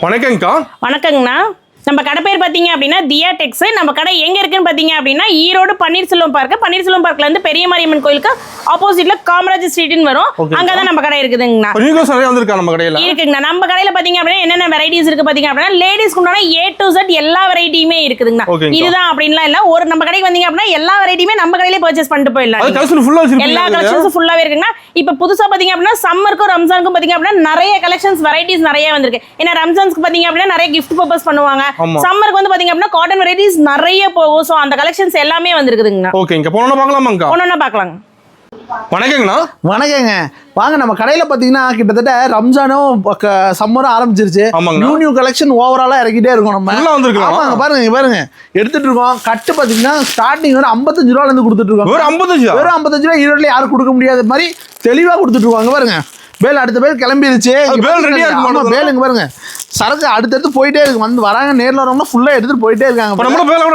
வணக்கங்கக்கா. வணக்கங்கண்ணா. நம்ம கடை பேர் பார்த்தீங்க அப்படின்னா தியா டெக்ஸ். நம்ம கடை எங்கே இருக்குன்னு பார்த்தீங்க அப்படின்னா ஈரோடு பன்னீர்செல்வம் பார்க்ல இருந்து பெரிய மாரியம்மன் கோயிலுக்கு ஆப்போசிட்ல காமராஜ் ஸ்ட்ரீட்னு வரும். அங்கே தான் நம்ம கடை இருக்குதுங்கண்ணா. நம்ம கடையில் இருக்குங்கண்ணா. நம்ம கடையில் பார்த்தீங்க அப்படின்னா என்னென்ன வெரைட்டிஸ் இருக்கு பார்த்தீங்க அப்படின்னா லேடிஸ்க்கு உண்டான A to Z எல்லா வெரைட்டியுமே இருக்குதுங்கண்ணா. இதுதான் அப்படின்லாம் இல்லை, ஒரு நம்ம கடைக்கு வந்தீங்க அப்படின்னா எல்லா வெரைட்டியுமே நம்ம கடையிலே பர்ச்சேஸ் பண்ணிட்டு போயிடலாம். எல்லா கலெக்ஷன்ஸும் ஃபுல்லாவே இருக்குங்கண்ணா. இப்போ புதுசாக பார்த்தீங்க அப்படின்னா சம்மருக்கும் ரம்ஜானுக்கும் பார்த்தீங்க அப்படின்னா நிறைய கலெக்ஷன்ஸ் வெரைட்டிஸ் நிறைய வந்திருக்கு. ஏன்னா ரம்ஜான்ஸ்க்கு பார்த்தீங்க அப்படின்னா நிறைய கிஃப்ட் பர்பஸ் பண்ணுவாங்க. சம்மருக்கு வந்து பாத்தீங்க அப்படின்னா காட்டன் வெரைட்டிஸ் நிறைய போகும். சோ அந்த கலெக்ஷன்ஸ் எல்லாமே வந்திருக்குதுங்க. ஓகே, இங்க போறோம்னா பார்க்கலாமாங்க? போறோம்னா பார்க்கலாங்க. வணக்கங்கண்ணா. வணக்கங்க. வாங்க, நம்ம கடையில் பார்த்தீங்கன்னா கிட்டத்தட்ட ரம்ஜானும் சம்மரும் ஆரம்பிச்சிருச்சு. நியூ கலெக்ஷன் ஓவராலா இறக்கிட்டே இருக்கும். நம்ம பாருங்க எடுத்துட்டு இருக்கோம். கட்டு பார்த்தீங்கன்னா ஸ்டார்டிங் ஒரு 55 ரூபாயில இருந்து கொடுத்துட்டு இருக்கோம். வெறும் 55 ரூபா ஈரோட்ல யாரும் கொடுக்க முடியாத மாதிரி தெளிவா கொடுத்துட்டு இருக்காங்க. பாருங்க, பேல் அடுத்த பேல் கிளம்பிடுச்சு. பேலுங்க பாருங்க, சரக்கு அடுத்தடுத்து போயிட்டே இருக்கு. வந்து வராங்க, நேரில் வரவங்க ஃபுல்லா எடுத்துட்டு போயிட்டே இருக்காங்க.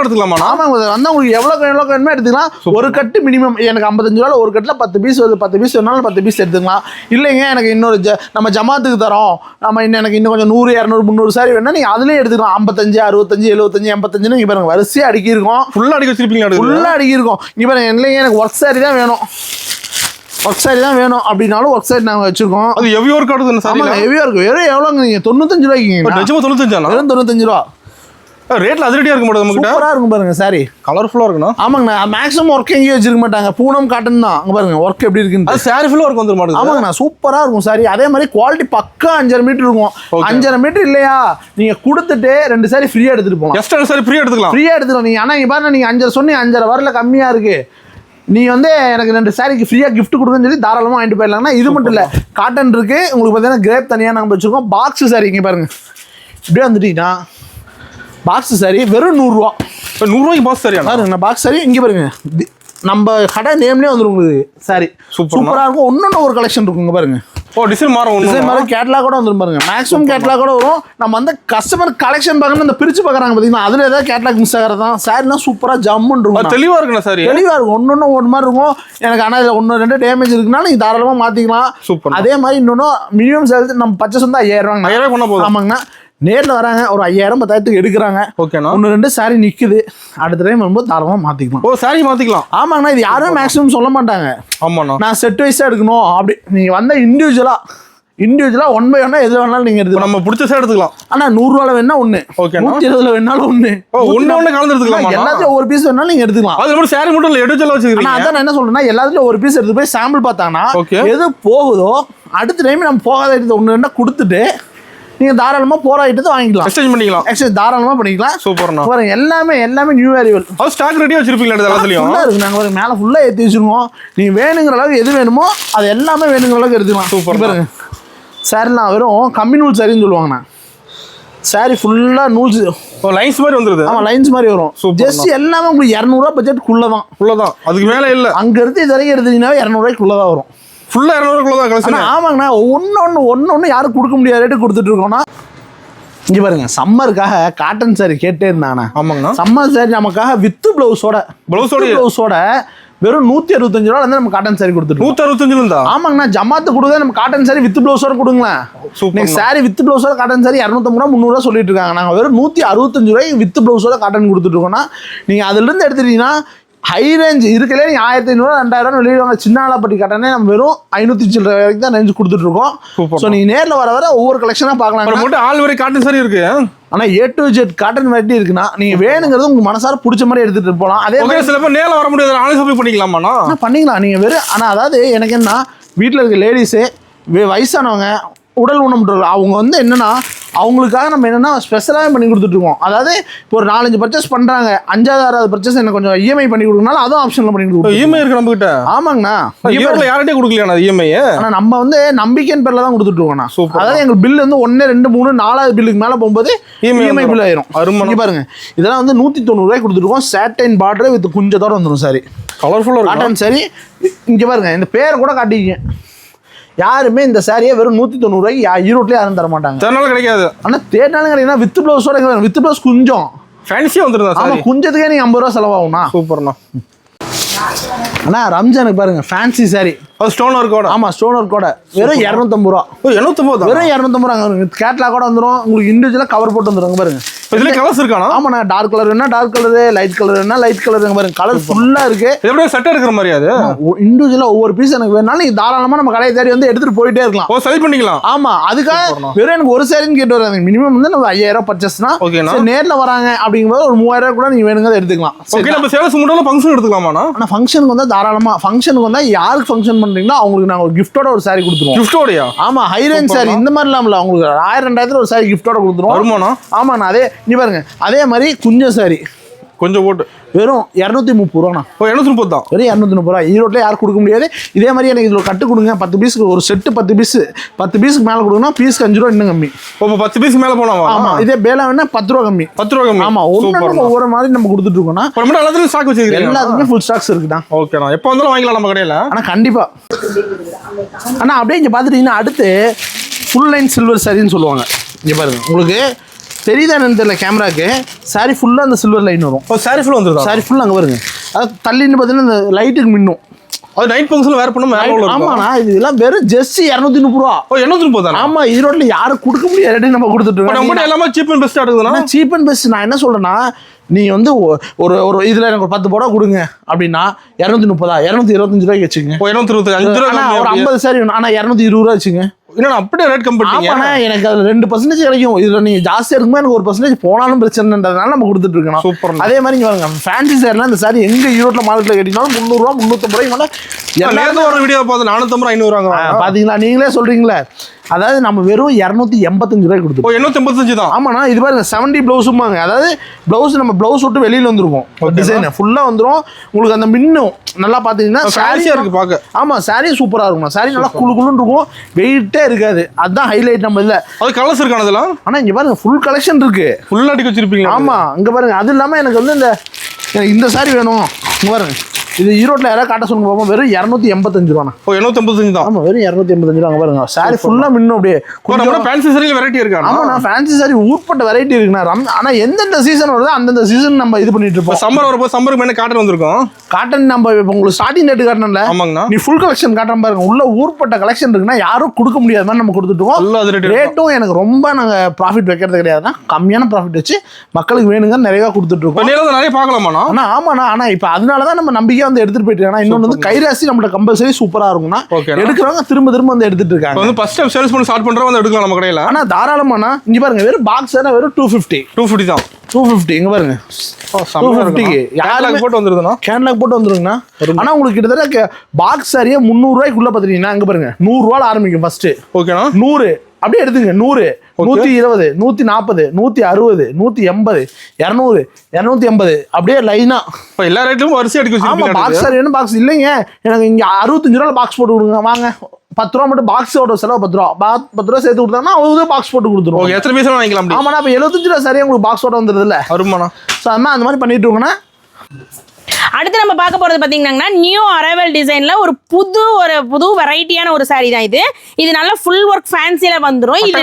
எடுத்துக்கலாமா? ஆமாங்க, வந்து உங்களுக்கு எவ்வளவு வேணுமோ எடுத்துக்கலாம். ஒரு கட்டு மினிமம் எனக்கு 55 ரூபாய், ஒரு கட்டில் 10 பீஸ் வருது. 10 பீஸ் வேணாலும் 10 பீஸ் எடுத்துக்கலாம். இல்லைங்க எனக்கு இன்னொரு நம்ம ஜமாத்துக்கு தரோம், நம்ம எனக்கு இன்னும் கொஞ்சம் 100 200 300 சாரி வேணா நீங்க அதுலயே எடுத்துக்கலாம். 55 65 75 85 இங்க பாருங்க வரிசையா அடுக்கி இருக்கும். ஃபுல்லா அடுக்கி வச்சிருப்பீங்க. ஃபுல்லா அடுக்கி இருக்கும். இங்க பாருங்க, இல்லைங்க எனக்கு ஒர்க் சாரி தான் வேணும், ஒர்க் சாரி தான் வேணும் அப்படின்னாலும் ஒர்க் சாரி நாங்கள் வச்சிருக்கோம். அது ஹெவி ஒர்க் ஆகுது. ஆமாங்க, ஹெவியா இருக்கு. வெறும் எவ்வளோங்க? நீங்கள் 95 ரூபாய்க்கு. 95 வெறும் 95 ரூபா. ரேட்ல அதிரடியா இருக்க மாட்டேங்குது. நமக்கு சூப்பரா இருக்கும் பாருங்க. சாரி கலர்ஃபுல்லா இருக்கணும். ஆமாங்கண்ணா, மேக்ஸிமம் ஒர்க் எங்கேயும் வச்சிருக்க மாட்டாங்க. பூனம் காட்டன் தான். அங்க பாருங்க ஒர்க் எப்படி இருக்குன்னு. அது சாரி ஃபுல்லா ஒர்க் வந்துட மாட்டேங்குது. ஆமாங்கண்ணா, சூப்பரா இருக்கும் சாரி. அதே மாதிரி குவாலிட்டி பக்கா 5.5 மீட்டர் இருக்கும். 5.5 மீட்டர் இல்லையா, நீங்க கொடுத்துட்டு 2 சாரி ஃப்ரீயா எடுத்துட்டு போகலாம். எக்ஸ்ட்ரா சாரி ஃப்ரீயா எடுத்துக்கலாம். ஃப்ரீயா எடுத்துக்கலாம் நீங்க. ஆனா இங்க பாருங்க, நீங்க 5.5 சொன்னீங்க, 5.5 வரல கம்மியா இருக்கு. நீ வந்து எனக்கு 2 சாரிக்கு ஃப்ரீயாக கிஃப்ட் கொடுக்குன்னு சொல்லி தாராளமாக வாங்கிட்டு போயிடலாம்னா. இது மட்டும் இல்லை, காட்டன் இருக்குது உங்களுக்கு. பார்த்தீங்கன்னா கிரேப் தனியாக நாங்கள் வச்சுருக்கோம். பாக்ஸ் சாரி இங்கே பாருங்கள், இப்படியே வந்துட்டீங்கன்னா பாக்ஸ் சாரி வெறும் 100 ரூபா. 100 ரூபாய்க்கு பாக்ஸ் சாரி பாருங்க. பாக்ஸ் சாரி இங்கே பாருங்க, நம்ம கடை நேம்லேயே வந்துடும் உங்களுக்கு. சாரி சூப்பராக இருக்கும். ஒன்று ஒரு கலெக்ஷன் இருக்குங்க பாருங்க. டிசைன் மாறும், கேட்லாக் கூட வந்துடும் பாருங்க. மேக்ஸிமம் கேட்லாக் கூட வரும். நம்ம வந்து கஸ்டமர் கலெக்ஷன் பார்க்கணும், இந்த பிரிச்சு பார்க்குறாங்க பார்த்தீங்கன்னா, அதில் ஏதாவது கேட்லாக் மிஸ் ஆகிறது தான். சாரிலாம் சூப்பராக ஜம்முன்னு இருக்கும், தெளிவாக இருக்குண்ணா. சாரி தெளிவாக இருக்கும். ஒன்று மாதிரி இருக்கும் எனக்கு. ஆனால் இதில் 1 2 டேமேஜ் இருக்குனாலும் நீங்கள் தாராளமாக மாற்றிக்கலாம். சூப்பர். அதே மாதிரி இன்னொன்று மினிமம் சேலரி நம்ம பர்ச்சேஸ் வந்து 5000 ரூபாங்க. பண்ண போதும். ஆமாங்கண்ணா, நேரில் வராங்க ஒரு 5000 10,000 எடுக்கிறாங்க. ஓகேண்ணா. 1 2 சாரி நிற்குது, அடுத்த டைம் வரும்போது தாராளமாக மாற்றிக்கலாம். சாரி மாற்றிக்கலாம். ஆமாங்கண்ணா, இது யாரும் மேக்ஸிமம் சொல்ல மாட்டாங்க. ஆமாண்ணா, நான் செட் வைஸாக எடுக்கணும் அப்படி. நீங்கள் வந்தால் இண்டிவிஜுவலாக 1 by 1 எது வேணாலும் நீங்கள் எடுத்துக்கலாம். நம்ம பிடிச்ச சார் எடுத்துக்கலாம். ஆனால் 100 ரூபாயில் வேணா 1, 120 வேணாலும் 1, 1 கலந்து எடுத்துக்கலாம். எல்லாத்தையும் ஒரு பீஸ் வேணாலும் நீங்கள் எடுத்துக்கலாம். அது மட்டும் சாரி மட்டும் இல்லை, எடுத்து வச்சுக்கிறீங்க. அதான் நான் என்ன சொல்றேன்னா, எல்லாத்துலயும் ஒரு பீஸ் எடுத்து போய் சாம்பிள் பார்த்தாங்கன்னா எது போகுதோ அடுத்த டைம் நம்ம போகாத எடுத்து 1 2 கொடுத்துட்டு நீங்க தாராளமா போற ஐட்டத்தை வாங்கிக்கலாம். எக்ஸ்சேஞ்ச் பண்ணிக்கலாம். எக்ஸ்சேஞ்ச் தாராளமா பண்ணிக்கலாம். சூப்பர்ண்ணா. பாருங்க, எல்லாமே நியூ அரைவல். அது ஸ்டாக் ரெடியா வச்சிருப்பீங்களா? எல்லாத்துலயும் ஃபுல்லா இருக்கு. நாங்க பாருங்க மேல ஃபுல்லா ஏத்தி வச்சிருக்கோம். நீங்க வேணுங்கிற அளவுக்கு எது வேணுமோ அது எல்லாமே வேணுங்கிற அளவுக்கு எடுத்துக்கலாம். சூப்பர். பாருங்க, சாரிலாம் வெறும் கம்மி நூல் சாரின்னு சொல்லுவாங்கண்ணா. சாரி ஃபுல்லா நூல்ஸ் லைன்ஸ் மாதிரி வந்துருது. ஆமா, லைன்ஸ் மாதிரி வரும். ஜஸ்ட் எல்லாமே உங்களுக்கு 200 ரூபாய் பட்ஜெட்டுக்குள்ளதான். அதுக்கு மேல இல்ல. அங்க இருந்து இது வரைக்கும் எடுத்தீங்கன்னா 200 ரூபாய்க்குள்ளதான் வரும். ஃபுல்லா 200 ரூபாய்க்குள்ளதான் கலெக்ஷன். ஆமாங்கண்ணா, ஒன்னு யாரும் கொடுக்க முடியாத ரேட்டு கொடுத்துட்டு இருக்கோம்னா. இங்க பாருங்க, சம்மருக்காக காட்டன் சாரி கேட்டே இருந்தாங்கண்ணா. ஆமாங்கண்ணா, சம்மர் சாரி நமக்காக வித் பிளவுஸோட வெறும் 165 ரூபாய் நம்ம காட்டன் சாரி கொடுத்துட்டு. 165 இருந்தா? ஆமாங்கண்ணா, ஜமாத்து கொடுக்க நம்ம காட்டன் சாரி வித் பிளவுஸோட கொடுங்களேன். நீங்க சாரி வித் பிளவுஸோட காட்டன் சாரி 250 ரூபா 300 ரூபா சொல்லிட்டு இருக்காங்க. நாங்க வெறும் 165 ரூபாய்க்கு வித் பிளவுஸோட காட்டன் கொடுத்துட்டு இருக்கோம்னா, நீங்க அதுல இருந்து எடுத்துட்டீங்கன்னா ஹை ரேஞ்ச் இருக்கலே நீங்க 1500 2000 வெளியிடுவாங்க. சின்ன ஆளாப்பட்டி காட்டனே நம்ம வெறும் 500 சில்லற வரைக்கும் தான் ரேஞ்ச் கொடுத்துட்டு இருக்கோம். ஸோ நீங்க நேரில் வர ஒவ்வொரு கலெக்ஷனா பார்க்கலாம். ஆல் வரை காட்டன் சாரி இருக்கு. ஆனா A to Z cotton variety இருக்குன்னா நீங்க வேணுங்கிறது உங்க மனசார பிடிச்ச மாதிரி எடுத்துட்டு போகலாம். அதே மாதிரி சில பேர் நேரில் வர முடியாது, ஆன்லைன் ஷாப்பிங் பண்ணிக்கலாமா? பண்ணிக்கலாம் நீங்க வெறும். ஆனா அதாவது எனக்கு என்ன, வீட்டில் இருக்க லேடிஸு வயசானவங்க உடல் ஊனமுற்றவங்க அவங்க வந்து என்னன்னா அவங்களுக்காக நம்ம என்னன்னா ஸ்பெஷலாக பண்ணி கொடுத்துட்ருக்கோம். அதாவது இப்போ ஒரு 4-5 பர்ச்சேஸ் பண்ணுறாங்க, 5வது 6வது பர்ச்சேஸ் எனக்கு கொஞ்சம் இஎம்ஐ பண்ணி கொடுக்கறனால அதுவும் ஆப்ஷனில் பண்ணி கொடுக்குறோம். இஎம்ஐ இருக்கு நம்ம கிட்ட. ஆமாங்கண்ணா, யார்கிட்டே கொடுக்கலையா இஎம்ஐ? ஆனால் நம்ம வந்து நம்பிக்கையின் பேரில் தான் கொடுத்துட்ருக்கோண்ணா. அதாவது எங்கள் பில் வந்து 1 2 3 4வது பில்லுக்கு மேலே போகும்போது இஎம்ஐ பில் ஆயிரும். இங்கே பாருங்க, இதெல்லாம் வந்து 190 ரூபாய் கொடுத்துருக்கோம். சேட்டைன் பார்டர் வித் குஞ்சத்தோட வந்துடும். சாரி கலர்ஃபுல்லாக காட்டன் சாரி. இங்கே பாருங்க, இந்த பேர் கூட காட்டிக்கிங்க. யாருமே இந்த சாரியை வெறும் 190 ரூபாய்க்கு ஈரோட்லேயே யாரும் தர மாட்டாங்க. தேர்னாலும் கிடைக்காது. ஆனால் தேர்னாலும் கிடையாது. வித் பிளவுஸோட வித் பிளவுஸ் கொஞ்சம் ஃபேன்சியாக வந்துருந்தா. ஆமாம், குஞ்சத்துக்கே நீங்கள் 50 ரூபா செலவாகும்ண்ணா. சூப்பர்ண்ணா. அண்ணா ரம்ஜானுக்கு பாருங்க ஃபேன்சி சாரி அது ஸ்டோன் ஒர்க்கோட. ஆமா ஸ்டோன் ஒர்க்கோட வெறும் 250 ரூபா. ஓ 250 தான். வெறும் 250 ரூபா. கேட்லாக் கூட வந்துரும். உங்களுக்கு இண்டிவிஜுவலா கவர் போட்டு வந்துருங்க பாருங்க. இதுல கலர்ஸ் இருக்கானா? ஆமாண்ணா, டார்க் கலர் வேணா டார்க் கலர், லைட் கலர் வேணா லைட் கலர் பாருங்க. கலர் ஃபுல்லா இருக்கு. எப்படி செட் எடுக்கிற மாதிரி அது இண்டிவிஜுவலா ஒவ்வொரு பீஸ் எனக்கு வேணாலும் நீங்க தாராளமா நம்ம கடையை தேடி வந்து எடுத்துட்டு போயிட்டே இருக்கலாம். ஓ செலக்ட் பண்ணிக்கலாம். ஆமா, அதுக்காக வெறும் எனக்கு ஒரு சாரின்னு கேட்டு வராங்க. மினிமம் வந்து நம்ம 5000 பர்ச்சேஸ்னா நேர்ல வராங்க அப்படிங்கும்போது ஒரு 3000 கூட நீங்க வேணுங்க எடுத்துக்கலாம். ஓகே, நம்ம சேல்ஸ் முன்னால ஃபங்க்ஷன் எடுத்துக்கலாமாண்ணா? ஆனா ஃபங்க்ஷனுக்கு வந்தா தாராளமா, ஃபங்க்ஷனுக்கு வந்தா யாருக்கு ஃபங்க்ஷன் பண்றீங்களோ அவங்களுக்கு நாங்க ஒரு கிஃப்டோட ஒரு சாரி கொடுத்துருவோம். கிஃப்டோடயா? ஆமா, ஹை ரேஞ்ச் சாரி இந்த மாதிரி இல்லாமல உங்களுக்கு 1000 2000 ஒரு சாரி கிஃப்டோட கொடுத்துருவோம். வருமானா? ஆமாண்ணா, அதே நீ பாருங்க. அதே மாதிரி குஞ்ச சாரி கொஞ்சம் போட்டு வெறும் 230 ரூபாண்ணா. ஓ 230 தான். வெறும் 230 ரூபா. ஈரோட்டில் யாரும் கொடுக்க முடியாது. இதே மாதிரி எனக்கு இதில் கட்டு கொடுங்க. 10 பீஸுக்கு ஒரு செட்டு 10 பீஸுக்கு மேலே கொடுங்கன்னா பீஸ்க்கு 5 ரூபா இன்னும் கம்மி. இப்போ 10 பீஸ் மேலே போகலாம். ஆமா, இதே பேலா வேணா 10 ரூபா கம்மி. 10 ரூபா கம்மி. ஆமா, ஒவ்வொரு மாதிரி நம்ம கொடுத்துட்டு இருக்கோம்னா எல்லாத்துலயும் ஸ்டாக் வச்சிருக்கீங்க? எல்லாத்துக்குமே ஃபுல் ஸ்டாக்ஸ் இருக்குண்ணா. ஓகேண்ணா, எப்போ வந்தாலும் வாங்கிக்கலாம் நம்ம கடையில். ஆனால் கண்டிப்பா அண்ணா அப்படியே இங்கே பார்த்துட்டீங்கன்னா அடுத்து ஃபுல் லைன் சில்வர் சாரின்னு சொல்லுவாங்க. இங்கே பாருங்க, உங்களுக்கு தெரியுதா என்னன்னு தெரியல கேமராக்கு. சாரி ஃபுல்லாக அந்த சில்வர் லைன் வரும். இப்போ சாரி ஃபுல்லாக வந்துருதா? சாரி ஃபுல்லாக அங்கே பாருங்க. அது தள்ளின்னு பார்த்தீங்கன்னா இந்த லைட்டுக்கு மின்னும். அது நைட் ஃபங்க்ஷன் வேற பண்ண மேல. ஆமாண்ணா, இதெல்லாம் வெறும் ஜஸ்ட் 230 ரூபா. ஓ 230 தான். ஆமா, ஈரோட்டில் யாரும் கொடுக்க முடியாது. நம்ம கொடுத்துட்டு இருக்கோம். நம்ம எல்லாமே சீப் அண்ட் பெஸ்ட் ஆகுதுன்னா சீப் அண்ட் பெஸ்ட். நான் என்ன சொல்றேன்னா, நீ வந்து ஒரு இதுல எனக்கு ஒரு 10 புடவை கொடுங்க அப்படின்னா 230, 225 ரூபாய்க்கு வச்சுங்க. 225 ரூபா. ஒரு 50 சாரி வேணும். ஆனா 220 ரூபா வச்சுங்க. என்னன்னா அப்படியே ரேட் கம்மி பண்ணீங்க. ஆமாண்ணா, எனக்கு அதுல 2% கிடைக்கும். இதுல நீங்க ஜாஸ்தியா இருக்கும்போது எனக்கு 1% போனாலும் பிரச்சனைன்றதுனால நம்ம கொடுத்துட்டு இருக்கோம். சூப்பர். அதே மாதிரி இங்க பாருங்க, ஃபேன்சி சாரிலாம் இந்த சாரி எங்க ஈரோட்ல மார்க்கெட்ல கேட்டீங்கன்னாலும் 300 ரூபா 350 ரூபாய்க்கு எல்லாரும் ஒரு வீடியோ பார்த்து 450 500 வாங்குவாங்க. பாத்தீங்களா, நீங்களே சொல்றீங்களே. அதாவது நம்ம வெறும் 285 ரூபாய் கொடுத்துருவோம். 285 தான். ஆமாண்ணா, இது பாருங்க 70 பிளவுஸுமாங்க. அதாவது பிளவுஸ் நம்ம பிளவுஸ் விட்டு வெளியில வந்துருக்கும். டிசைன் ஃபுல்லா வந்துரும். உங்களுக்கு அந்த மின்னும் நல்லா பாத்தீங்கன்னா சாரியா இருக்கு பாக்க. ஆமா, சாரி சூப்பரா இருக்கும். சாரி நல்லா குளு குளுன்னு இருக்கும். வெயிட்டே இருக்காது. அதுதான் ஹைலைட் நம்ம இல்ல. அது கலர்ஸ் இருக்கானதுல. ஆனா இங்க பாருங்க ஃபுல் கலெக்ஷன் இருக்கு. ஃபுல்லா அடிக்க வச்சிருப்பீங்க. ஆமா, இங்க பாருங்க. அது இல்லாம எனக்கு வந்து இந்த சாரி வேணும். இங்க பாருங்க, இது ஈரோட்டில் யாராவது காட்ட சொல்லுங்க பாப்போம். வெறும் 285 ரூபாண்ணா. ஓ 285 தான். ஆமா, வெறும் 285 ரூபா. பாருங்க, சாரி ஃபுல்லா மின்னும் அப்படியே. கொஞ்சம் ஃபேன்சி சாரில வெரைட்டி இருக்கு. ஆமாண்ணா, ஃபேன்சி சாரி ஊர்பட்ட வெரைட்டி இருக்குண்ணா. ஆனா எந்தெந்த சீசன் வருதோ அந்தந்த சீசன் நம்ம இது பண்ணிட்டு இருப்போம். சம்மர் வரப்போ சம்மருக்கு மேல காட்டன் வந்திருக்கும். காட்டன் நம்ம உங்களுக்கு ஸ்டார்டிங் ரேட் காட்டணும்ல. ஆமாங்கண்ணா, நீ ஃபுல் கலெக்ஷன் காட்டுற பாருங்க. உள்ள ஊர்பட்ட கலெக்ஷன் இருக்குன்னா யாரும் கொடுக்க முடியாத மாதிரி நம்ம கொடுத்துட்டோம். ரேட்டும் எனக்கு ரொம்ப நாங்க ப்ராஃபிட் வைக்கிறது கிடையாதுன்னா, கம்மியான ப்ராஃபிட் வச்சு மக்களுக்கு வேணுங்க நிறைய கொடுத்துட்டு இருக்கோம். நிறைய பார்க்கலாமாண்ணா? ஆமாண்ணா. ஆனா இப்ப அதனாலதான் நம்ம நம்பிக்கையா வந்து எடுத்துட்டு போயிட்டு. இன்னொன்று வந்து கைராசி நம்மளோட கம்பல்சரி சூப்பரா இருக்கும்னா எடுக்கிறவங்க திரும்ப திரும்ப வந்து எடுத்துட்டு இருக்காங்க. வந்து ஃபர்ஸ்ட் டைம் சேல்ஸ் பண்ண ஸ்டார்ட் பண்றவங்க வந்து எடுக்கலாம் நம்ம கடையில. ஆனா தாராளமாண்ணா. இங்க பாருங்க, வெறும் பாக்ஸ் வெறும் 250 தான். 250 இங்க பாருங்க. 250 கேட்லாக் போட்டு வந்துருதுனா? கேட்லாக் போட்டு வந்துருங்கண்ணா. ஆனா உங்களுக்கு கிட்டத்தட்ட பாக்ஸ் சாரியே 300 ரூபாய்க்குள்ள பாத்தீங்கன்னா இங்க பாருங்க 100 ரூபாய் ஆரம்பிக்கும் ஃபர்ஸ்ட். ஓகேண்ணா, 100 அப்படியே எடுத்துங்க. 100, 120, 140, 160, 180, 200, 280 அப்படியே லைனா எல்லா ரேட்லயும் வரிசை அடிக்க வச்சிருக்கீங்க. ஆமா, பாக்ஸ் சாரி வேணும். பாக்ஸ் இல்லைங்க, எனக்கு இங்க 65 ரூபாய் பாக்ஸ் போட்டு கொடுங்க. வாங்க, 10 ரூபா மட்டும் பாக்ஸோட செலவு 10 ரூபா. 10 ரூபா சேர்த்து கொடுத்தாங்கன்னா அவங்க பாக்ஸ் போட்டு கொடுத்துருவோம். எத்தனை பீஸ் வாங்கிக்கலாம்? ஆமாண்ணா, இப்போ 75 ரூபா சரியா உங்களுக்கு பாக்ஸோட வந்துருது இல்ல? வருமானம். ஸோ அந்த மாதிரி பண்ணிட்டு இருக்கோண்ணா. அடுத்து நம்ம பார்க்க போறது பாத்தீங்கன்னா நியூ அரைவல் டிசைன்ல ஒரு புது வெரைட்டியான ஒரு சாரி தான் இது. இது நல்ல ஃபுல் ஒர்க் ஃபேன்சில வந்துரும். இது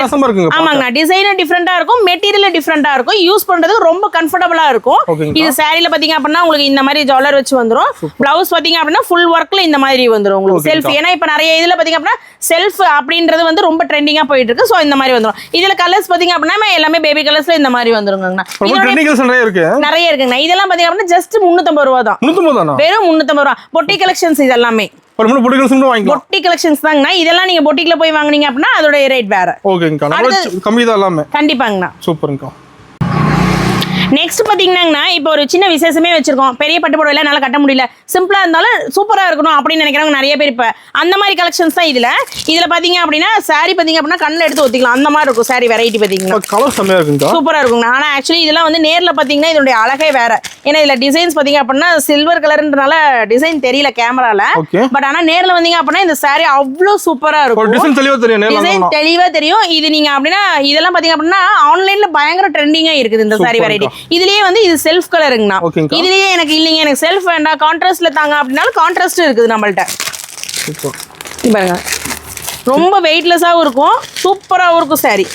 ஆமாங்க, டிசைனும் டிஃபரெண்டா இருக்கும், மெட்டீரியல் டிஃபரெண்டா இருக்கும், யூஸ் பண்றதுக்கு ரொம்ப கம்ஃபர்டபுளா இருக்கும். இது சாரில பாத்தீங்க அப்படின்னா உங்களுக்கு இந்த மாதிரி ஜாலர் வச்சு வந்துரும். பிளவுஸ் பாத்தீங்க அப்படின்னா ஃபுல் ஒர்க்ல இந்த மாதிரி வந்துரும் உங்களுக்கு செல்ஃப். ஏன்னா இப்ப நிறைய இதுல பாத்தீங்க அப்படின்னா செல்ஃப் அப்படின்றது வந்து ரொம்ப ட்ரெண்டிங்கா போயிட்டு இருக்கு. சோ இந்த மாதிரி வந்துரும். இதுல கலர்ஸ் பாத்தீங்க அப்படின்னா எல்லாமே பேபி கலர்ஸ்ல இந்த மாதிரி வந்துருங்க. நிறைய இருக்குங்க. இதெல்லாம் பாத்தீங்க அப்படின்னா ஜஸ்ட் 350 ரூபா தான். வெறும் 350 ரூபா. பொட்டி கலெக்ஷன்ஸ் இது எல்லாமே. பொட்டி கலெக்ஷன்ஸ் தாங்கண்ணா. இதெல்லாம் நீங்க பொட்டிக்ல போய் வாங்குனீங்க அப்படின்னா அதோட ரேட் வேற. கண்டிப்பாங்கண்ணா. சூப்பருங்க. நெக்ஸ்ட் பாத்தீங்கன்னா இப்போ ஒரு சின்ன விசேஷமே வச்சிருக்கோம். பெரிய பட்டு புடவை எல்லாம் நல்லா கட்ட முடியல, சிம்பிளா இருந்தாலும் சூப்பரா இருக்கணும் அப்படின்னு நினைக்கிறவங்க நிறைய பேர். இப்ப அந்த மாதிரி கலெக்ஷன்ஸ் தான் இதுல பாத்தீங்க அப்படின்னா சாரி பாத்தீங்க அப்படின்னா கண்ணில் எடுத்து ஒத்திக்கலாம். அந்த மாதிரி இருக்கும் சாரி வெரைட்டி பாத்தீங்கன்னா. கலர் செமையா இருக்குங்க, சூப்பரா இருக்குங்க. ஆனா ஆக்சுவலி இதெல்லாம் வந்து நேர்ல பாத்தீங்கன்னா இதோட அழகே வேற. ஏன்னா இதுல டிசைன்ஸ் பாத்தீங்க அப்படின்னா சில்வர் கலர்ன்றனால டிசைன் தெரியல கேமரால. பட் ஆனா நேர்ல வந்தீங்க அப்படின்னா இந்த சாரி அவ்வளவு சூப்பரா இருக்கும். டிசைன் தெளிவா தெரியும். இது நீங்க அப்படின்னா இதெல்லாம் பாத்தீங்க அப்படின்னா ஆன்லைன்ல பயங்கர ட்ரெண்டிங்கா இருக்குது இந்த சாரி வெரைட்டி. இதுலயே வந்து இது செல்ஃப் கலருங்கண்ணா. இதுலயே எனக்கு இல்லைங்க, எனக்கு செல்ஃப் வேண்டாம் கான்ட்ராஸ்ட்ல தாங்க அப்படின்னாலும் கான்ட்ராஸ்ட் இருக்குது நம்மள்ட்ட. பாருங்க, ரொம்ப வெயிட்லெஸ்ஸாகவும் இருக்கும், சூப்பராகவும் இருக்கும் சாரி.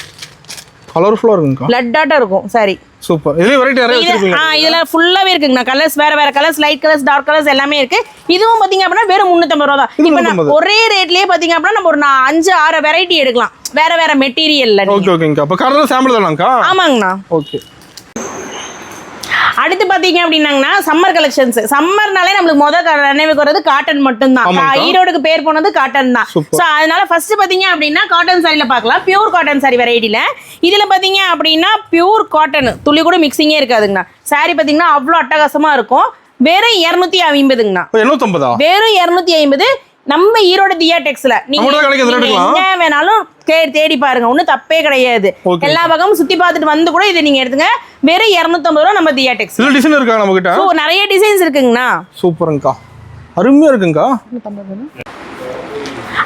கலர்ஃபுல்லா இருக்குங்கக்கா. பிளட் டாட்டா இருக்கும் சாரி. சூப்பர். இதுல வெரைட்டி நிறைய வச்சிருக்கீங்க. இதுல ஃபுல்லாவே இருக்குங்க. கலர்ஸ் வேற colours, light colours, dark colours எல்லாமே இருக்கு. இதுவும் பாத்தீங்க அப்படின்னா வெறும் 350 ரூபா தான். இப்போ ஒரே ரேட்லயே பாத்தீங்க அப்படின்னா நம்ம ஒரு 5-6 வெரைட்டி எடுக்கலாம் வேற மெட்டீரியல்ல. ஓகே ஓகேங்கக்கா. அப்ப கார்னர் சாம்பிள் தானாங்கக்கா? ஆமாங்கண்ணா. ஓகே. அடுத்து பாத்தீங்க அப்படின்னாங்கன்னா சம்மர் கலெக்ஷன்ஸ். சம்மர்னாலே நம்மளுக்கு நினைவுக்கு வர்றது காட்டன் மட்டும் தான். ஈரோடுக்கு பேர் போனது காட்டன் தான். சோ அதனால ஃபர்ஸ்ட் பாத்தீங்க அப்படின்னா காட்டன் சாரில பார்க்கலாம். பியூர் காட்டன் சாரி வெரைட்டில இதுல பாத்தீங்க அப்படின்னா பியூர் காட்டன் துளி கூட மிக்சிங்கே இருக்காதுங்கண்ணா. சாரி பாத்தீங்கன்னா அவ்வளவு அட்டகாசமா இருக்கும். வெறும் 250ங்கண்ணா. 250. வெறும் 250. நம்ம ஈரோடு தியா டெக்ஸ்ல நீங்க எங்க வேணாலும் தேடி பாருங்க, ஒன்றும் தப்பே கிடையாது. எல்லா பக்கமும் சுத்தி பார்த்துட்டு வந்து கூட இதை நீங்க எடுத்துங்க. வெறும் 250 ரூபா நம்ம தியா டெக்ஸ். டிசைன் இருக்கா நம்ம கிட்ட? நிறைய டிசைன்ஸ் இருக்குங்கண்ணா. சூப்பர்ங்கக்கா, அருமையா இருக்குங்கக்கா.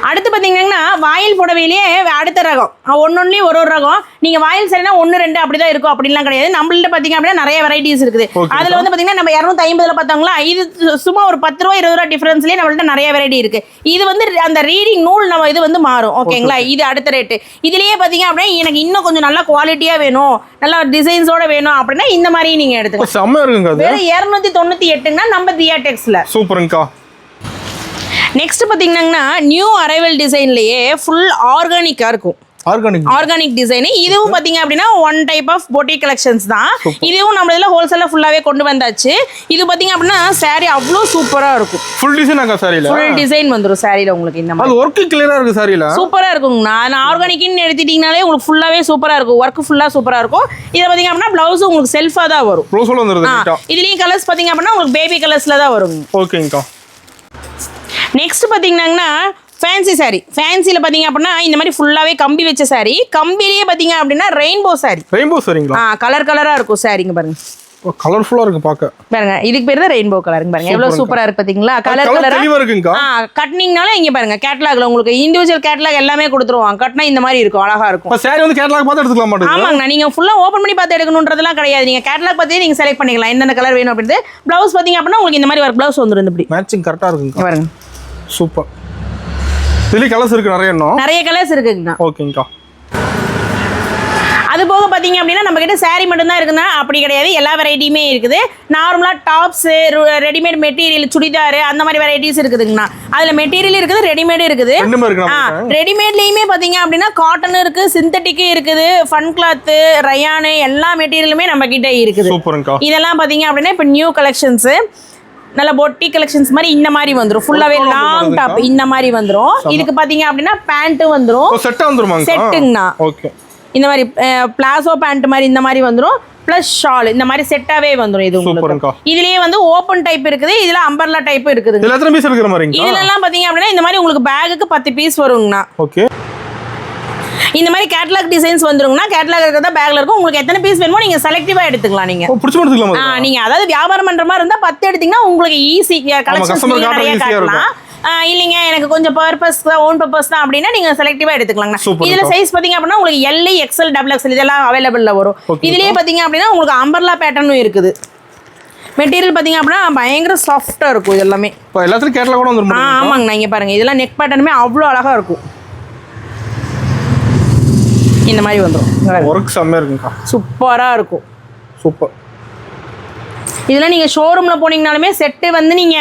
அடுத்து பாத்தீங்கன்னா வாயில் புடவையிலேயே அடுத்த ரகம் ஒன்னொன்னுலயும் ஒரு ரகம். நீங்க வாயில் சரினா 1-2 அப்படிதான் இருக்கும் அப்படின்லாம் கிடையாது. நம்மள்ட்ட பாத்தீங்க அப்படின்னா நிறைய வெரைட்டிஸ் இருக்குது. அதுல வந்து பாத்தீங்கன்னா நம்ம 250ல பார்த்தாங்களா, இது சும்மா ஒரு 10 ரூபா 20 ரூபா டிஃபரன்ஸ்லயே நம்மள்ட்ட நிறைய வெரைட்டி இருக்கு. இது வந்து அந்த ரீடிங் நூல் நம்ம இது வந்து மாறும். ஓகேங்களா, இது அடுத்த ரேட்டு. இதுலயே பாத்தீங்க அப்படின்னா எனக்கு இன்னும் கொஞ்சம் நல்லா குவாலிட்டியா வேணும், நல்லா டிசைன்ஸோட வேணும் அப்படின்னா இந்த மாதிரி நீங்க எடுத்துக்கலாம். செம்ம இருக்குங்க. வெறும் 298ங்கன்னா நம்ம தியா டெக்ஸ்ல. சூப்பர்ங்கக்கா. நெக்ஸ்ட் பாத்தீங்கன்னா நியூ அரைவல் டிசைன்லயே ஃபுல் ஆர்கானிக்கா இருக்கும். Organic design. இதுவும் பாத்தீங்க அப்படின்னா one type of boutique collections தான். இதுவும் நம்ம இதுல ஹோல்சேலா ஃபுல்லாவே கொண்டு வந்தாச்சு. இது பாத்தீங்க அப்படின்னா சாரி அவ்வளவு சூப்பரா இருக்கும். ஃபுல் டிசைனாங்க சாரில. ஃபுல் டிசைன் வந்துரும் சாரில உங்களுக்கு. இந்த மாதிரி அது வர்க் கிளியரா இருக்கு சாரில. சூப்பரா இருக்குங்க. நான் ஆர்கானிக்னு எடுத்துட்டீங்கனாலே உங்களுக்கு ஃபுல்லாவே சூப்பரா இருக்கும். வர்க் ஃபுல்லா சூப்பரா இருக்கும். இத பாத்தீங்க அப்படின்னா ப்ளவுஸ் உங்களுக்கு செல்ஃபா தான் வரும். ப்ளவுஸ்ல வந்துருது. இதுலயும் கலர்ஸ் பாத்தீங்க அப்படின்னா உங்களுக்கு பேபி கலர்ஸ்ல தான் வரும். ஓகேங்கக்கா. நெக்ஸ்ட் பாத்தீங்கன்னா ஃபேன்சி சாரி. ஃபேன்சில பாத்தீங்க அப்படின்னா இந்த மாதிரி ஃபுல்லாவே கம்பி வச்ச சாரி. கம்பிலேயே பாத்தீங்க அப்படின்னா ரெயின்போ சாரி. ரெயின்போ சாரிங்களா? கலர் கலரா இருக்கும் சாரிங்க பாருங்க. கலர்ஃபுல்லா இருக்கு பாக்க. பாருங்க இதுக்கு பேரு தான் ரெயின்போ கலருங்க. பாருங்க எவ்வளவு சூப்பரா இருக்கு பாத்தீங்களா? கலர் கலரா தெளிவா இருக்குங்க. கட்னிங்னால இங்க பாருங்க கேட்டலாக்ல உங்களுக்கு இண்டிவிஜுவல் கேட்டலாக் எல்லாமே கொடுத்துருவாங்க. கட்னா இந்த மாதிரி இருக்கும், அழகா இருக்கும். இப்ப சாரி வந்து கேட்டலாக் பார்த்து எடுத்துக்கலாம் மாட்டீங்க? ஆமாங்க, நீங்க ஃபுல்லா ஓபன் பண்ணி பார்த்து எடுக்கணும்ன்றதெல்லாம் கிடையாது. நீங்க கேட்டலாக் பார்த்தே நீங்க செலக்ட் பண்ணிக்கலாம் என்னென்ன கலர் வேணும் அப்படினு. ப்ளவுஸ் பாத்தீங்க அப்படின்னா உங்களுக்கு இந்த மாதிரி ஒரு ப்ளவுஸ் வந்துரும். இப்படி மேட்சிங் கரெக்ட்டா இருக்குங்க. பாருங்க சூப்பர். இதுல கலர்ஸ் இருக்கு நிறைய கலர்ஸ் இருக்குங்க. ஓகேங்கக்கா. அது போக பாத்தீங்க அப்படின்னா நம்ம கிட்ட சாரி மட்டும் தான் இருக்குன்னா அப்படி கிடையாது. எல்லா வெரைட்டியுமே இருக்குது. நார்மலா டாப்ஸ், ரெடிமேட் மெட்டீரியல், சுடிதார் அந்த மாதிரி வெரைட்டிஸ் இருக்குதுங்கண்ணா. அதுல மெட்டீரியல் இருக்குது, ரெடிமேட் இருக்குது. ரெடிமேட்லயுமே பாத்தீங்க அப்படின்னா காட்டன் இருக்கு, சிந்தட்டிக் இருக்குது, ஃபன் கிளாத், ரயான் எல்லா மெட்டீரியலுமே நம்ம கிட்ட இருக்குது. இதெல்லாம் பாத்தீங்க அப்படின்னா இப்ப நியூ கலெக்ஷன்ஸ் நல்ல பொட்டி கலெக்ஷன்ஸ் மாதிரி இந்த மாதிரி வந்துரும். ஃபுல்லாவே லாங் டாப் இந்த மாதிரி வந்துரும். இதுக்கு பாத்தீங்க அப்படின்னா பேண்ட் வந்துரும். செட்டுங்கண்ணா. ஓகே. இந்த மாதிரி பிளாசோ பேண்ட் மாதிரி இந்த மாதிரி வந்துரும். பிளஸ் ஷால் இந்த மாதிரி செட்டாவே வந்துரும். இது உங்களுக்கு இதுலயே வந்து ஓபன் டைப் இருக்குது, இதுல அம்பர்லா டைப் இருக்குது. இதுல எத்தனை பீஸ் இருக்குற மாதிரி? இதுல எல்லாம் பாத்தீங்க அப்படின்னா இந்த மாதிரி உங்களுக்கு பேக்குக்கு 10 பீஸ் வருங்கண்ணா. ஓகே. இந்த மாதிரி கேட்டலாக் டிசைன்ஸ் வந்துருங்கண்ணா. கேட்டலாக் இருக்கிறதா பேக்ல இருக்கும். உங்களுக்கு எத்தனை பீஸ் வேணுமோ நீங்க செலக்டிவா எடுத்துக்கலாம். நீங்க பிடிச்ச மாதிரி எடுத்துக்கலாமா? நீங்க அதாவது வியாபாரம் பண்ற மாதிரி இருந்தா 10 எடுத்தீங்கன்னா உங்களுக்கு ஈஸி கலெக்ஷன்ஸ் நிறைய காட்டலாம். இல்லைங்க எனக்கு கொஞ்சம் பர்பஸ் ஓன் பர்பஸ் தான் அப்படின்னா நீங்க செலக்டிவா எடுத்துக்கலாங்க. இதுல சைஸ் பாத்தீங்க அப்படின்னா உங்களுக்கு எல், எக்ஸ்எல், டபுள் எக்ஸ்எல் இதெல்லாம் அவைலபிள்ல வரும். இதுலயே பாத்தீங்க அப்படின்னா உங்களுக்கு அம்பர்லா பேட்டர்னும் இருக்குது. மெட்டீரியல் பாத்தீங்க அப்படின்னா பயங்கர சாஃப்டா இருக்கும். இது எல்லாமே எல்லாத்துலயும் கேட்டலாக் கூட வந்துரும். ஆமாங்க, இங்க பாருங்க இதெல்லாம் நெக் பேட்டர்னுமே அவ்வளவு அழகா இருக்கும். இந்த மாதிரி வந்துரும். ஒர்க் செம்மயா இருக்குங்க. சூப்பரா இருக்கும். சூப்பர். இதெல்லாம் நீங்க ஷோரூம்ல போனீங்கனாலுமே செட்டு வந்து நீங்க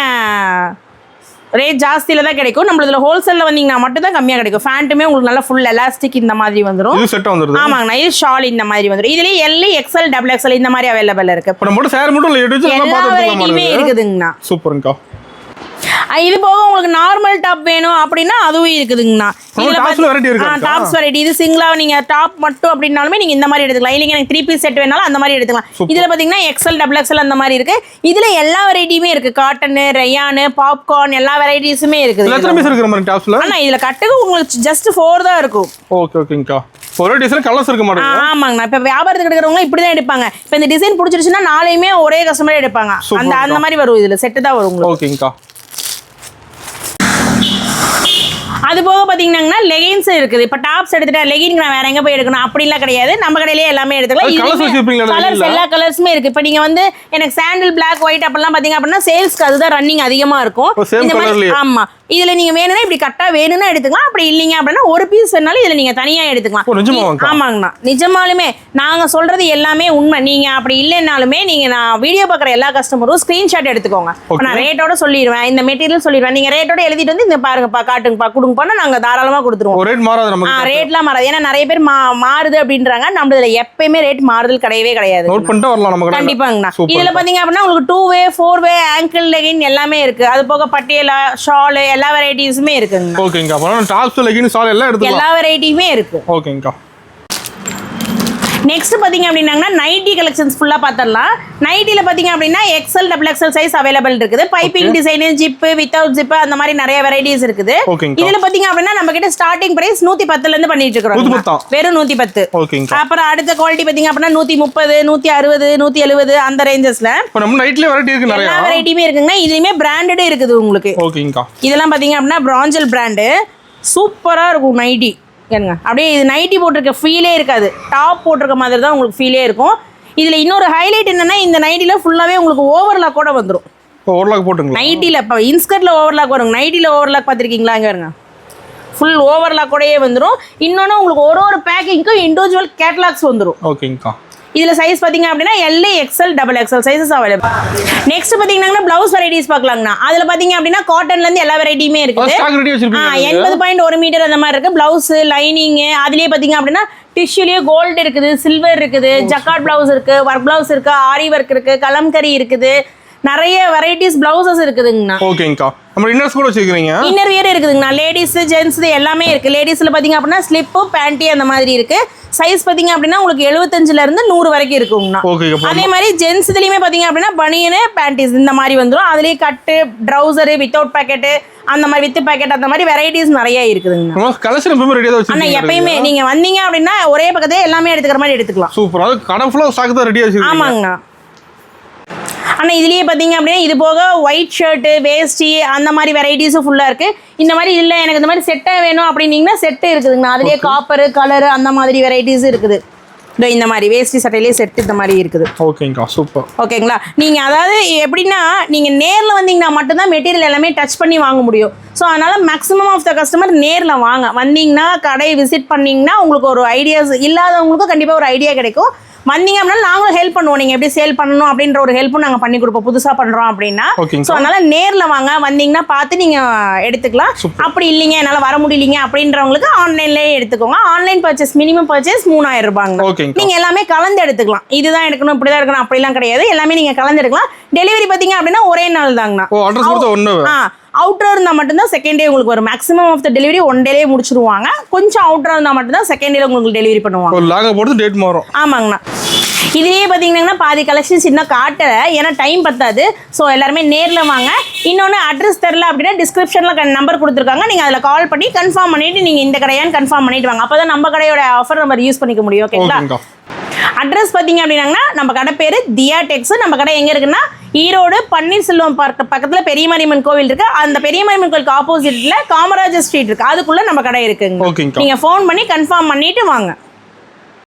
ரேட் ஜாஸ்தியில தான் கிடைக்கும். நம்ம இதுல ஹோல்சேல்ல வந்தீங்கன்னா மட்டும் தான் கம்மியா கிடைக்கும். ஃபேண்ட்டுமே உங்களுக்கு நல்லா ஃபுல் எலாஸ்டிக் இந்த மாதிரி வந்துரும். இது செட் வந்துருது. ஆமாங்க, இது ஷால் இந்த மாதிரி வந்துரும். இதுலயே எல், எக்ஸ்எல், டபுள் எக்ஸ்எல் இந்த மாதிரி அவைலபிள் இருக்கு. இப்ப நம்ம சாரி மட்டும் எடுத்து எல்லாம் பார்த்துக்கலாம். இருக்குதுங்கண்ணா. சூப்பர்ங்கா. இது போக உங்களுக்கு நார்மல் டாப் வேணும் அப்படின்னா அதுவும் இருக்குதுங்கண்ணா. டாப்ஸ் வெரைட்டி இது சிங்கிளா நீங்க டாப் மட்டும் அப்படின்னாலுமே நீங்க இந்த மாதிரி எடுத்துக்கலாம். இல்லைங்க எனக்கு 3 பீஸ் செட் வேணாலும் அந்த மாதிரி எடுத்துக்கலாம். இதுல பாத்தீங்கன்னா எக்ஸ்எல், டபுள் எக்ஸ்எல் அந்த மாதிரி இருக்கு. இதுல எல்லா வெரைட்டியுமே இருக்கு. காட்டன், ரயான், பாப்கார்ன் எல்லா வெரைட்டிஸுமே இருக்குது. எத்தனை பீஸ் இருக்கு நம்ம டாப்ஸ்ல? ஆனா இதுல கட்டுக்கு உங்களுக்கு ஜஸ்ட் 4 தான் இருக்கும். ஓகே ஓகேங்கா. ஒரே டிசைன் கலர்ஸ் இருக்க மாட்டேங்குது. ஆமாங்கண்ணா. இப்ப வியாபாரத்துக்கு எடுக்கிறவங்க இப்படி தான் எடுப்பாங்க. இப்ப இந்த டிசைன் பிடிச்சிருச்சுன்னா நாளையுமே ஒரே கஸ்டமரே எடுப்பாங்க. அந்த மாதிரி வரும். இதுல செட்டு தான் வரும் உங்களுக்கு. ஓகேங்கா. அது போக பாத்தீங்கன்னா லெகின்ஸ் இருக்குது. இப்ப டாப்ஸ் எடுத்துட்டா லெகின் நான் வேற எங்க போய் எடுக்கணும் அப்படிலாம் கிடையாது. நம்ம கடையிலேயே எல்லாமே எடுத்துக்கலாம். கலர்ஸ் எல்லா கலர்ஸுமே இருக்கு. இப்ப நீங்க வந்து எனக்கு சாண்டில், பிளாக், ஒயிட் அப்படிலாம் பாத்தீங்க அப்படின்னா சேல்ஸ்க்கு அதுதான் ரன்னிங் அதிகமா இருக்கும். இந்த மாதிரி ஆமா இதுல நீங்க வேணும்னா இப்படி கட்டா வேணும்னா எடுத்துக்கலாம், அப்படி இல்லைங்க அப்படின்னா ஒரு பீஸ் வேணாலும் இதுல நீங்க தனியா எடுத்துக்கலாம். ஆமாங்கண்ணா, நிஜமாலுமே நாங்க சொல்றது எல்லாமே உண்மை. நீங்க அப்படி இல்லைனாலுமே நீங்க நான் வீடியோ பார்க்குற எல்லா கஸ்டமரும் ஸ்கிரீன்ஷாட் எடுத்துக்கோங்க. நான் ரேட்டோட சொல்லிடுவேன், இந்த மெட்டீரியல் சொல்லிடுவேன், நீங்க ரேட்டோட எழுதிட்டு வந்து இந்த பாருங்கப்பா காட்டுங்கப்பா கொடுங்கப்பா நாங்க தாராளமா கொடுத்துருவோம். ரேட் மாறாது நமக்கு. ரேட்லாம் மாறாது. ஏன்னா நிறைய பேர் மாறுது அப்படின்றாங்க, நம்ம இதுல எப்பயுமே ரேட் மாறுதல் கிடையவே கிடையாது. நோட் பண்ணிட்டு வரலாம் நமக்கு. கண்டிப்பாங்கண்ணா. இதுல பாத்தீங்க அப்படின்னா உங்களுக்கு 2-way 4-way ஆங்கிள் லெகின் எல்லாமே இருக்கு. அது போக பட்டியலா ஷால் எல்லா வெரைட்டிஸுமே இருக்குங்க. ஓகேங்கா. அப்ப டாப்ஸ் லெகின் ஷால் எல்லாம் எடுத்துக்கலாம். எல்லா வெரைட்டியுமே இருக்கு. ஓகேங்கா. நெக்ஸ்ட் பாத்தீங்க அப்படின்னா நைட்டி கலெக்ஷன்ஸ் ஃபுல்லா பார்த்தரலாம். நைட்டில பாத்தீங்க அப்படின்னா XL XXL சைஸ் அவைலபிள் இருக்குது. Piping design, zip, without zip அந்த மாதிரி நிறைய வெரைட்டிஸ் இருக்குது. இதுல பாத்தீங்க அப்படின்னா நம்ம கிட்ட ஸ்டார்டிங் பிரைஸ் 110 ல இருந்து பண்ணிட்டு இருக்கோம். வெறும் 110. ஓகேங்க. அப்புறம் அடுத்த குவாலிட்டி பாத்தீங்க அப்படின்னா 130, 160, 170 அந்த ரேஞ்சஸ்ல நம்ம நைட்ல வெரைட்டி இருக்கு. நிறைய வெரைட்டியுமே இருக்குங்க. இதுலயுமே பிராண்டட் இருக்குது உங்களுக்கு. ஓகேங்கா. இதெல்லாம் பாத்தீங்க அப்படின்னா பிராஞ்சல் பிராண்ட் சூப்பரா இருக்கும் நைட்டி. ஏங்க அப்படியே இது நைட்டி போட்டிருக்க ஃபீலே இருக்காது, டாப் போட்டிருக்க மாதிரி தான் உங்களுக்கு ஃபீலே இருக்கும். இதில் இன்னொரு ஹைலைட் என்னன்னா இந்த நைட்டியில் ஃபுல்லாகவே உங்களுக்கு ஓவர்லாக் கூட வந்துடும். ஓவர்லாக் போட்டுங்க. நைட்டியில் இப்போ இன்ஸ்கர்ட்டில் ஓவர்லாக் வரும், நைட்டியில் ஓவர்லாக் பார்த்துருக்கீங்களா? இங்கே வருங்க, ஃபுல் ஓவர்லாக் கூடயே வந்துடும். இன்னொன்று உங்களுக்கு ஒரு பேக்கிங்க்கும் இண்டிவிஜுவல் கேட்லாக்ஸ் வந்துடும். ஓகேங்கா. இதில் சைஸ் பார்த்தீங்க அப்படின்னா LA, XL, XXL sizes available. Next பார்த்தீங்கன்னா ப்ளவுஸ் வெரைட்டிஸ் பார்க்கலாங்கண்ணா. அதில் பார்த்தீங்க அப்படின்னா காட்டன்லேருந்து எல்லா வெரைட்டியுமே இருக்குது. 80.1 மீட்டர் அந்த மாதிரி இருக்குது. ப்ளவுஸு, லைனிங்கு, அதுலேயே பார்த்தீங்க அப்படின்னா டிஷ்யூலேயே கோல்டு இருக்குது, சில்வர் இருக்குது, ஜக்கார்ட் ப்ளவுஸ் இருக்குது, ஒர்க் ப்ளவுஸ் இருக்குது, ஆரி ஒர்க் இருக்குது, கலம்கரி இருக்குது, நிறைய வெரைட்டிஸ் ப்ளவுசஸ் இருக்குதுங்கண்ணா. ஓகேங்கா. நம்ம இன்னர்ஸ் கூட வச்சிருக்கீங்க. இன்னர் வியர் இருக்குதுங்கண்ணா. லேடிஸ், ஜென்ட்ஸ் எல்லாமே இருக்கு. லேடிஸ்ல பாத்தீங்க அப்படின்னா ஸ்லிப்பு, பேண்டி அந்த மாதிரி இருக்கு. சைஸ் பாத்தீங்க அப்படின்னா உங்களுக்கு 75 ல இருந்து 100 வரைக்கும் இருக்குங்கண்ணா. அதே மாதிரி ஜென்ட்ஸ் இதுலயுமே பாத்தீங்க அப்படின்னா பனியனு, பேண்டிஸ் இந்த மாதிரி வந்துடும். அதுலயே கட்டு, ட்ரௌசர், வித்தவுட் பாக்கெட் அந்த மாதிரி, வித் பாக்கெட் அந்த மாதிரி வெரைட்டிஸ் நிறைய இருக்குதுங்கண்ணா. கலெக்ஷன் எப்பவுமே ரெடியா வச்சிருக்கீங்க. அண்ணா எப்பயுமே நீங்க வந்தீங்க அப்படின்னா ஒரே பக்கத்துல எல்லாமே எடுத்துக்கிற மாதிரி எடுத்துக்கலாம். சூப்பர். அது கடை ஃபுல்லா ஸ்டாக் தான் ரெடியா வச்சிருக்கீங்க. ஆமாங்கண்ணா. ஆனால் இதுலேயே பார்த்தீங்க அப்படின்னா இது போக ஒயிட் ஷர்ட்டு, வேஸ்டி அந்த மாதிரி வெரைட்டிஸும் ஃபுல்லாக இருக்குது. இந்த மாதிரி இல்லை எனக்கு இந்த மாதிரி செட்டாக வேணும் அப்படின்னீங்கன்னா செட்டு இருக்குதுங்கண்ணா. அதுலேயே காப்பரு, கலரு அந்த மாதிரி வெரைட்டிஸும் இருக்குது. இந்த மாதிரி வேஸ்டி சட்டையிலேயே செட்டு இந்த மாதிரி இருக்குது. ஓகேங்கா. சூப்பர். ஓகேங்களா. நீங்கள் அதாவது எப்படின்னா நீங்கள் நேரில் வந்தீங்கன்னா மட்டும்தான் மெட்டீரியல் எல்லாமே டச் பண்ணி வாங்க முடியும். ஸோ அதனால் மேக்ஸிமம் ஆஃப் த கஸ்டமர் நேரில் வந்தீங்கன்னா கடையை விசிட் பண்ணிங்கன்னா உங்களுக்கு ஒரு ஐடியாஸ் இல்லாதவங்களுக்கும் கண்டிப்பாக ஒரு ஐடியா கிடைக்கும். வந்தீங்க அப்படின்னா நாங்களும் ஹெல்ப் பண்ணுவோம். நீங்கள் எப்படி சேல் பண்ணணும் அப்படின்ற ஒரு ஹெல்ப்பும் நாங்கள் பண்ணி கொடுப்போம் புதுசாக பண்ணுறோம் அப்படின்னா. ஸோ அதனால நேரில் வாங்க, வந்தீங்கன்னா பார்த்து நீங்கள் எடுத்துக்கலாம். அப்படி இல்லைங்க என்னால் வர முடியலைங்க அப்படின்றவங்களுக்கு ஆன்லைன்லேயே எடுத்துக்கோங்க. ஆன்லைன் பர்ச்சேஸ் மினிமம் பர்ச்சேஸ் 3000 ரூபாங்க. நீங்கள் எல்லாமே கலந்து எடுத்துக்கலாம். இதுதான் எடுக்கணும், இப்படி தான் எடுக்கணும் அப்படிலாம் கிடையாது. எல்லாமே நீங்கள் கலந்து எடுக்கலாம். டெலிவரி பார்த்தீங்க அப்படின்னா ஒரே நாள் தாங்கண்ணா. அவுட்டர் இருந்தால் மட்டும்தான் செகண்ட் டே உங்களுக்கு வரும். மேக்ஸிமம் ஆஃப் த டெலிவரி 1 டேலேயே முடிச்சிருவாங்க. கொஞ்சம் அவுட்டர் இருந்தால் மட்டும்தான் செகண்ட் டேல உங்களுக்கு டெலிவரி பண்ணுவாங்க. ஆமாங்கண்ணா. இதுலேயே பார்த்தீங்கன்னா பாதி கலெக்ஷன்ஸ் இன்னும் காட்டலை, ஏன்னா டைம் பத்தாது. ஸோ எல்லாருமே நேரில் வாங்க. இன்னொன்று அட்ரஸ் தெரில அப்படின்னா டிஸ்கிரிப்ஷனில் நம்பர் கொடுத்துருக்காங்க, நீங்கள் அதில் கால் பண்ணி கன்ஃபார்ம் பண்ணிவிட்டு நீங்கள் இந்த கடையான்னு கன்ஃபார்ம் பண்ணிட்டு வாங்க. அப்போ தான் நம்ம கடையோட ஆஃபர் நம்பர் யூஸ் பண்ணிக்க முடியும். ஓகேங்களா. அட்ரஸ் பார்த்தீங்க அப்படின்னா நம்ம கடை பேர் தியா டெக்ஸ். நம்ம கடை எங்கே இருக்குன்னா ஈரோடு பன்னீர்செல்வம் பார்க் பக்கத்தில் பெரியமாரியம்மன் கோவில் இருக்கு. அந்த பெரியமாரியம்மன் கோவிலுக்கு ஆப்போசிட்ல காமராஜர் ஸ்ட்ரீட் இருக்கு, அதுக்குள்ள நம்ம கடை இருக்குங்க. நீங்க ஃபோன் பண்ணி கன்ஃபார்ம் பண்ணிட்டு வாங்க.